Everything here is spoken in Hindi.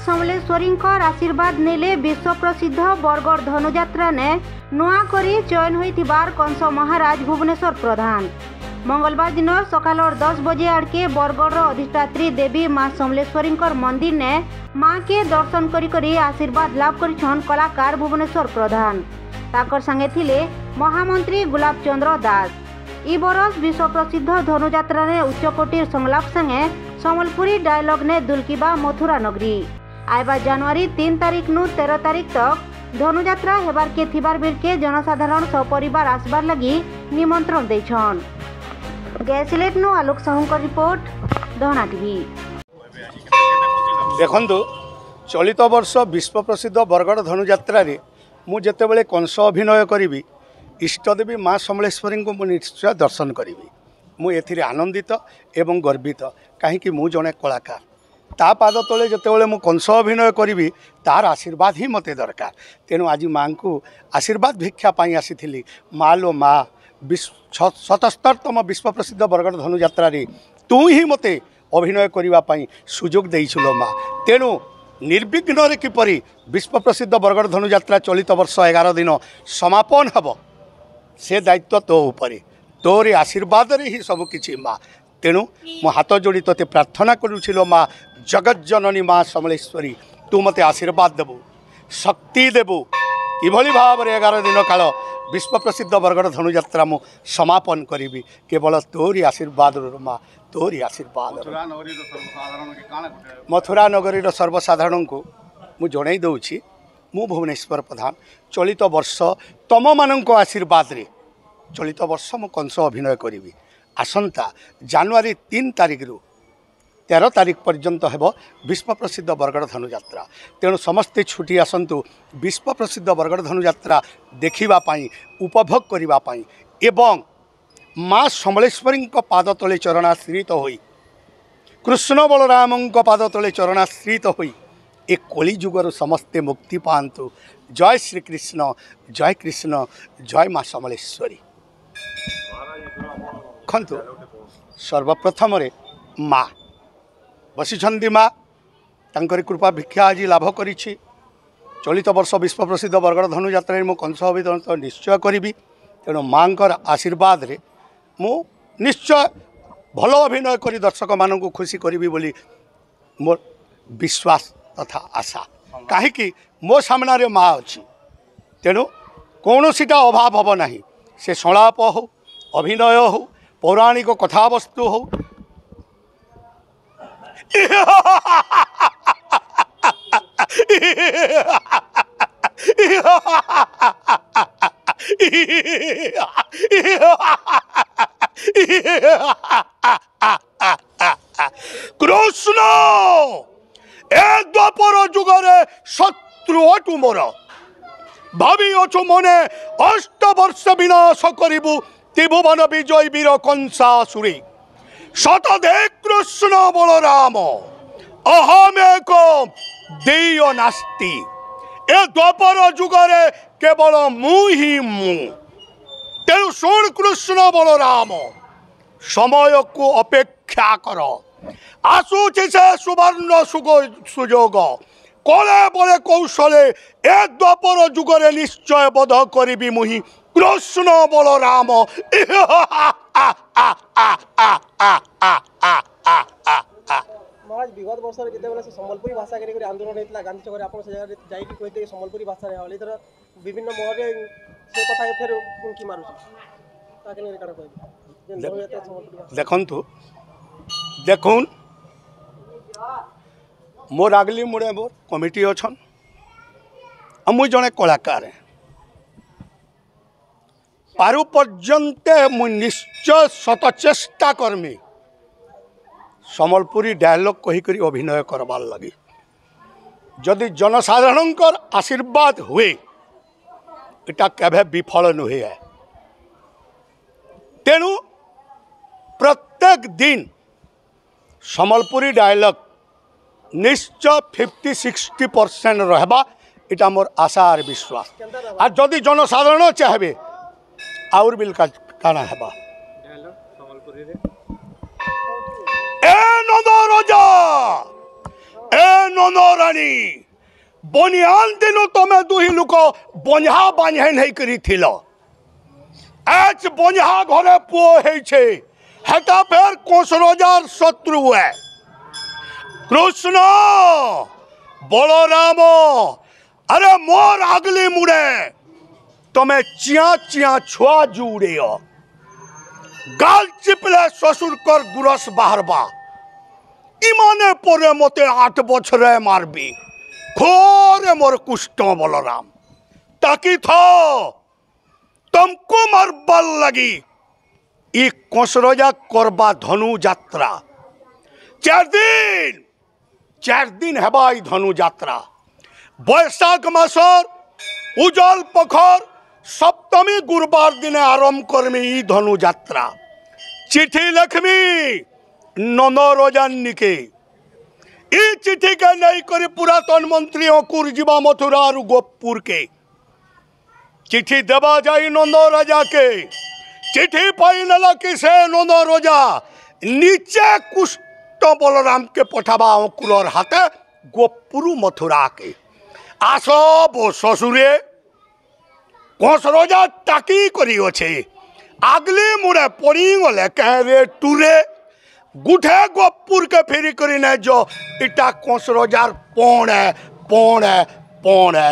समलेश्वरी आशीर्वाद नेले विश्व प्रसिद्ध बरगढ़ धनुयात्रा ने नुआ करी चयन होइतिबार कंस महाराज भुवनेश्वर प्रधान मंगलवार दिन सकाल 10 बजे आड़के बरगढ़ अधिष्ठात्री देवी माँ समलेश्वरी मंदिर ने माँ के दर्शन करी आशीर्वाद लाभ करिछन कलाकार भुवनेश्वर प्रधान ताकर संगे थिले महामंत्री गुलाब चंद्र दास। ई बरस विश्व प्रसिद्ध धनुयात्रा ने उच्चकोटीर संलाप संगे सम्बलपुरी डायलॉग ने दुलकिबा मथुरा नगरी आइबा जनवरी 3 तारीख नु 13 तारीख तक धनुयात्रा हेबार के थिबार बेर के जनसाधारण सपरिवार आसबार लगी निमंत्रण देछन। गैसिलेट नु आलोक साहू रिपोर्ट दहना टीवी। देखंतु चलित वर्ष विश्व प्रसिद्ध बरगढ़ धनुयात्रा रे मु जेतेबेले कंस अभिनय करी इष्टदेवी माँ समलेश्वरी को निश्चय दर्शन करी मु एथिरे आनंदित एवं गर्वित कहीं मु जड़े कलाकार ता पाद तले जितेबाला मु कंस अभिनय करी तार आशीर्वाद ही मते दरकार तेणु आज माँ को आशीर्वाद भिक्षापी आसी माँ लो माँ 77तम विश्व प्रसिद्ध बरगढ़ धनुयात्रा रे तू ही मते अभिनय करने सुजोग देइछुलो माँ तेणु निर्विघ्न किपरि विश्व प्रसिद्ध बरगढ़ धनुयात्रा चलित वर्ष 11 दिन समापन हब से दायित्व तो उपरे तोरे आशीर्वाद रे ही सबकिछि माँ तेणु मो हाथ जोड़ी तोते प्रार्थना करुछिलो माँ जगत जननी माँ समलेश्वरी तू मते आशीर्वाद देबू शक्ति देबू इभली भाव में 11 दिन काल विश्व प्रसिद्ध बरगढ़ धनुयात्रा मु समापन करी केवल तोरी आशीर्वाद माँ तोरी आशीर्वाद मथुरा नगरी सर्वसाधारण को मु जणई दउछि मु भुवनेश्वर प्रधान चलित वर्ष तम मानक आशीर्वाद रे चलित वर्ष मु कंस अभिनय करी आसंता जनवरी 3 तारीख रु 13 तारीख पर्यंत हेब विश्व प्रसिद्ध बरगढ़ धनुयात्रा तेणु समस्ते छुट्टी आसतु विश्व प्रसिद्ध बरगढ़ धनुयात्रा देखिबापाई उपभोग करिबापाई एवं माँ समलेश्वरी पाद तले चरणाश्रित होई कृष्ण बलराम पाद तले चरणाश्रित होई ए कली जुगर समस्ते मुक्ति पांतु। जय श्री कृष्ण जय माँ समलेश्वरी। खंतु सर्वप्रथम माँ बसी माँ तांकर कृपा भिक्षा आज लाभ करी चलित वर्ष विश्व प्रसिद्ध बरगढ़ धनुयात्रा मु कंस अभिनय निश्चय करी तेणु माँ आशीर्वाद रे मु निश्चय भल अभिनय करी दर्शक मानू खुशी करी बोली मोर विश्वास तथा आशा कहीं मो सामने माँ अच्छी तेणु कौन सीटा अभाव हम ना से संलाप हो अभिनय हो पौराणिक कथावस्तु हो कृष्ण ए द्वापर जुगरे शत्रु अटु मोर भावी अछु मने 8 वर्ष विनाश करिबु त्रिभुवन विजय वीर कंसासुरी शतदे कृष्ण बलराम अहमेक देय नास्ति ए द्वापर जुगरे केवल मु ही मु तेणु शुण कृष्ण बलराम समय को अपेक्षा कर आसुची से सुवर्ण सुजोग कले बले कौशले ए द्वापर जुगरे निश्चय बध करी मुहि कृष्ण बलराम। महाराज विगत वर्ष से सम्बलपुरी भाषा करी आंदोलन होता गांधी चौक आप जाकि कहते सम्बलपुरी भाषा इधर विभिन्न महल से कथा फिर उनकी देखु देखुन मोर आगली मुड़े मोर कमिटी अच्छन मुई जड़े कलाकार पारु पर्यंते मु निश्चय शत चेष्टा करमी सम्बलपुरी डायलॉग कहीकरी अभिनय करवार लगी जदि जनसाधारण आशीर्वाद हुए इटा केभे विफल नुहे तेणु प्रत्येक दिन सम्बलपुरी डायलॉग निश्चय 50-60% रहबा इटा मोर आशा और विश्वास आ जदि जनसाधारण चाहे आउर बिल काना हेबा ए नंद राजा ए नंदरानी बनियान दिन तुम दुही लोक बंझा बांझे नहीं करी एच बंझा घरे पुओ हेटा फेर कोसरोजार शत्रु है कृष्ण बलराम अरे मोर अगली मुड़े तुम्हें चिया चिया छुआ जुड़े गाल चिपले ससुर कर गुरस बाहरबा इमाने परे मते 8 बछरे मारबी खोरे मोर कुष्ट बलराम ताकि थो तुमको मारबार लगी ई कसरजा करबा धनु यात्रा 4 दिन हेबा ई धनु यात्रा बैशाख मासर उजल पखर सप्तमी गुरुवार दिन आरंभ करमी ई धनु यात्रा चिठी लक्ष्मी नंदरानी के ई चिठी के नहीं करी पुरातन मंत्री अंकुर जीवा मथुरा और गोपुर के चिठी देवा जाई नंद राजा के चिठी पाई नला कि से नंद राजा नीचे कुष्ट बलराम के पठाबा अंकुर हाथे गोपुर मथुरा के आसब ससुरे कसरजा टाकी करी अच्छे आगली मुड़े पड़ी गले कहे रे टूरे गुठे गोपुर के फेरी करी ने जो इटा कसरजार पौण है